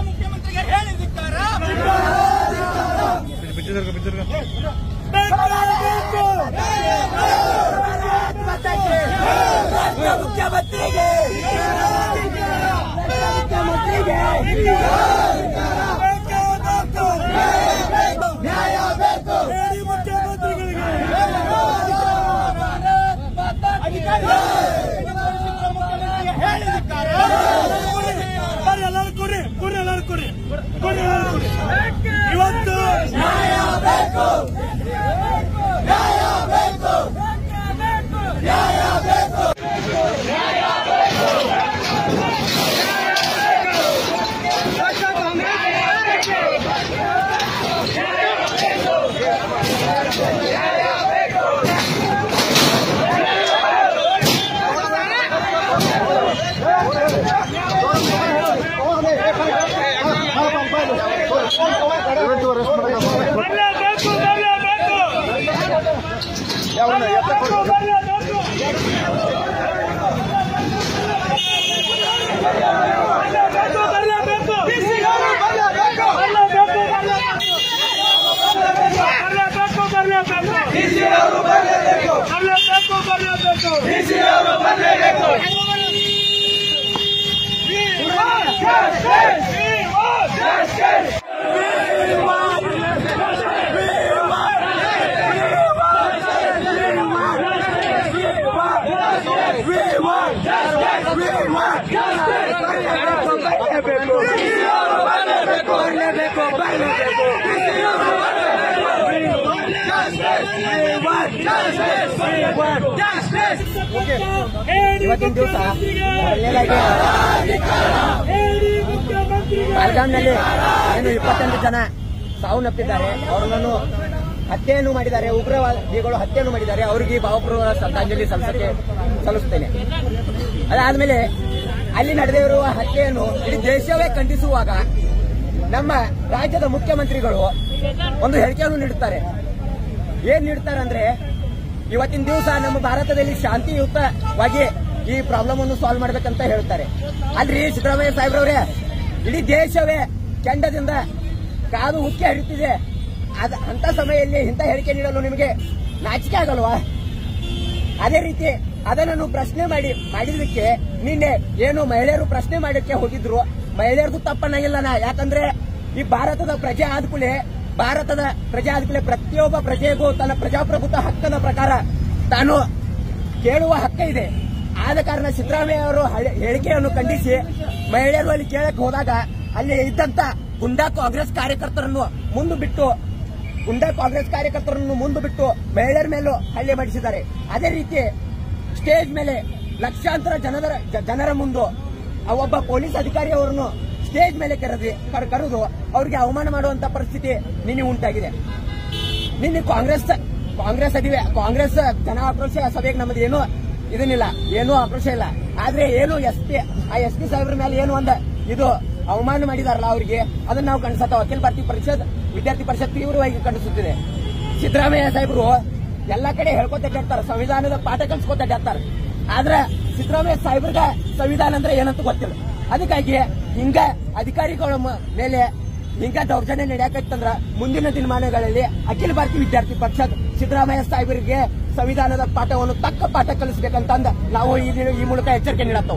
ಮುಖ್ಯಮಂತ್ರಿಗೆ ಹೇಳಿದಿಕ್ಕಾರ ಮುಖ್ಯಮಂತ್ರಿಗೆ ನ್ಯಾಯ ಬೇಕು ಮುಖ್ಯಮಂತ್ರಿಗಳಿಗೆ ಹೇಳಿದಿಕ್ಕಾರ ಎಲ್ಲರೂ ಕುರಿ ಇವತ್ತು ನ್ಯಾಯ ಬೇಕು ನ್ಯಾಯ ಬೇಕು ನ್ಯಾಯ ಬೇಕು ಇವತ್ತಿನ ದಿವಸ ಬೆಳಗಾಂನಲ್ಲಿ ಏನು 28 ಜನ ಸಾವನ್ನಪ್ಪಿದ್ದಾರೆ. ಅವರನ್ನು ಹತ್ಯೆಯನ್ನು ಮಾಡಿದ್ದಾರೆ, ಉಗ್ರವಾದಿಗಳು ಹತ್ಯೆಯನ್ನು ಮಾಡಿದ್ದಾರೆ. ಅವರಿಗೆ ಭಾವಪೂರ್ವ ಶ್ರದ್ಧಾಂಜಲಿ ಸಲ್ಲಿಸುತ್ತೇನೆ. ಅದಾದ್ಮೇಲೆ ಅಲ್ಲಿ ನಡೆದಿರುವ ಹತ್ಯೆಯನ್ನು ಇಡೀ ದೇಶವೇ ಖಂಡಿಸುವಾಗ ನಮ್ಮ ರಾಜ್ಯದ ಮುಖ್ಯಮಂತ್ರಿಗಳು ಒಂದು ಹೇಳಿಕೆಯನ್ನು ನೀಡುತ್ತಾರೆ. ಏನ್ ನೀಡ್ತಾರೆ ಅಂದ್ರೆ, ಇವತ್ತಿನ ದಿವಸ ನಮ್ಮ ಭಾರತದಲ್ಲಿ ಶಾಂತಿಯುತವಾಗಿ ಈ ಪ್ರಾಬ್ಲಮ್ ಅನ್ನು ಸಾಲ್ವ್ ಮಾಡ್ಬೇಕಂತ ಹೇಳ್ತಾರೆ. ಅಲ್ರಿ ಸಿದ್ದರಾಮಯ್ಯ ಸಾಹೇಬ್ರವ್ರೆ, ಇಡೀ ದೇಶವೇ ಕೆಂಡದಿಂದ ಕಾದು ಉಕ್ಕಿ ಹರಿಯುತ್ತಿದೆ. ಅಂತ ಸಮಯದಲ್ಲಿ ಇಂಥ ಹೇಳಿಕೆ ನೀಡಲು ನಿಮಗೆ ನಾಚಿಕೆ ಆಗಲ್ವಾ? ಅದೇ ರೀತಿ ಅದನ್ನು ಪ್ರಶ್ನೆ ಮಾಡಿದಕ್ಕೆ ನಿನ್ನೆ ಏನು ಮಹಿಳೆಯರು ಪ್ರಶ್ನೆ ಮಾಡಕ್ಕೆ ಹೋಗಿದ್ರು, ಮಹಿಳೆಯರದು ತಪ್ಪನ್ನಾಗಿಲ್ಲನ. ಯಾಕಂದ್ರೆ ಈ ಭಾರತದ ಪ್ರಜೆ ಆದ್ಕೂಲೆ ಪ್ರತಿಯೊಬ್ಬ ಪ್ರಜೆಗೂ ತನ್ನ ಪ್ರಜಾಪ್ರಭುತ್ವ ಹಕ್ಕದ ಪ್ರಕಾರ ತಾನು ಕೇಳುವ ಹಕ್ಕ ಇದೆ. ಆದ ಕಾರಣ ಸಿದ್ದರಾಮಯ್ಯ ಅವರು ಹೇಳಿಕೆಯನ್ನು ಖಂಡಿಸಿ ಮಹಿಳೆಯರು ಅಲ್ಲಿ ಕೇಳಕ್ಕೆ ಹೋದಾಗ ಅಲ್ಲಿ ಇದ್ದಂತ ಗುಂಡಾ ಕಾಂಗ್ರೆಸ್ ಕಾರ್ಯಕರ್ತರನ್ನು ಮುಂದೆ ಬಿಟ್ಟು ಮಹಿಳೆಯರ ಮೇಲೂ ಹಲ್ಲೆ ಮಾಡಿಸಿದ್ದಾರೆ. ಅದೇ ರೀತಿ ಸ್ಟೇಜ್ ಮೇಲೆ ಲಕ್ಷಾಂತರ ಜನರ ಮುಂದೆ ಒಬ್ಬ ಪೊಲೀಸ್ ಅಧಿಕಾರಿ ಅವರನ್ನು ಸ್ಟೇಜ್ ಮೇಲೆ ಕರೆದು ಅವರಿಗೆ ಅವಮಾನ ಮಾಡುವಂತ ಪರಿಸ್ಥಿತಿ ನಿನ್ನೆ ಉಂಟಾಗಿದೆ. ನಿನ್ನೆ ಕಾಂಗ್ರೆಸ್ ಜನ ಆಕ್ರೋಶ ಸಭೆಗೆ ನಮ್ಮದು ಏನೂ ಆಕ್ರೋಶ ಇಲ್ಲ. ಆದ್ರೆ ಏನು ಎಸ್ ಪಿ ಸಾಹೇಬ್ರ ಮೇಲೆ ಏನು ಇದು ಅವಮಾನ ಮಾಡಿದಾರಲ್ಲ ಅವರಿಗೆ, ಅದನ್ನ ನಾವು ಖಂಡಿಸತ್ತ ವಕೀಲ ಭರ್ತಿ ಪರಿಷತ್ ವಿದ್ಯಾರ್ಥಿ ಪರಿಷತ್ ತೀವ್ರವಾಗಿ ಖಂಡಿಸುತ್ತಿದೆ. ಸಿದ್ದರಾಮಯ್ಯ ಸಾಹೇಬರು ಎಲ್ಲಾ ಕಡೆ ಹೇಳ್ಕೊತ ಇರ್ತಾರೆ, ಸಂವಿಧಾನದ ಪಾಠ ಕಲಿಸ್ಕೊತ ಇರ್ತಾರೆ. ಆದ್ರೆ ಸಿದ್ದರಾಮಯ್ಯ ಸಾಹೇಬ್ರಿಗೆ ಸಂವಿಧಾನ ಅಂದ್ರೆ ಏನಂತ ಗೊತ್ತಿಲ್ಲ. ಅದಕ್ಕಾಗಿ ಹಿಂಗ ಅಧಿಕಾರಿಗಳ ಮೇಲೆ ಹಿಂಗ ದೌರ್ಜನ್ಯ ನಡೆಯಕತ್ತಂದ್ರ ಮುಂದಿನ ದಿನಮಾನಗಳಲ್ಲಿ ಅಖಿಲ ಭಾರತೀಯ ವಿದ್ಯಾರ್ಥಿ ಪರಿಷತ್ ಸಿದ್ದರಾಮಯ್ಯ ಸಾಹೇಬರಿಗೆ ಸಂವಿಧಾನದ ಪಾಠವನ್ನು ತಕ್ಕ ಪಾಠ ಕಲಿಸಬೇಕಂತಂದ ನಾವು ಈ ಮೂಲಕ ಎಚ್ಚರಿಕೆ ನೀಡತ್ತೇವೆ.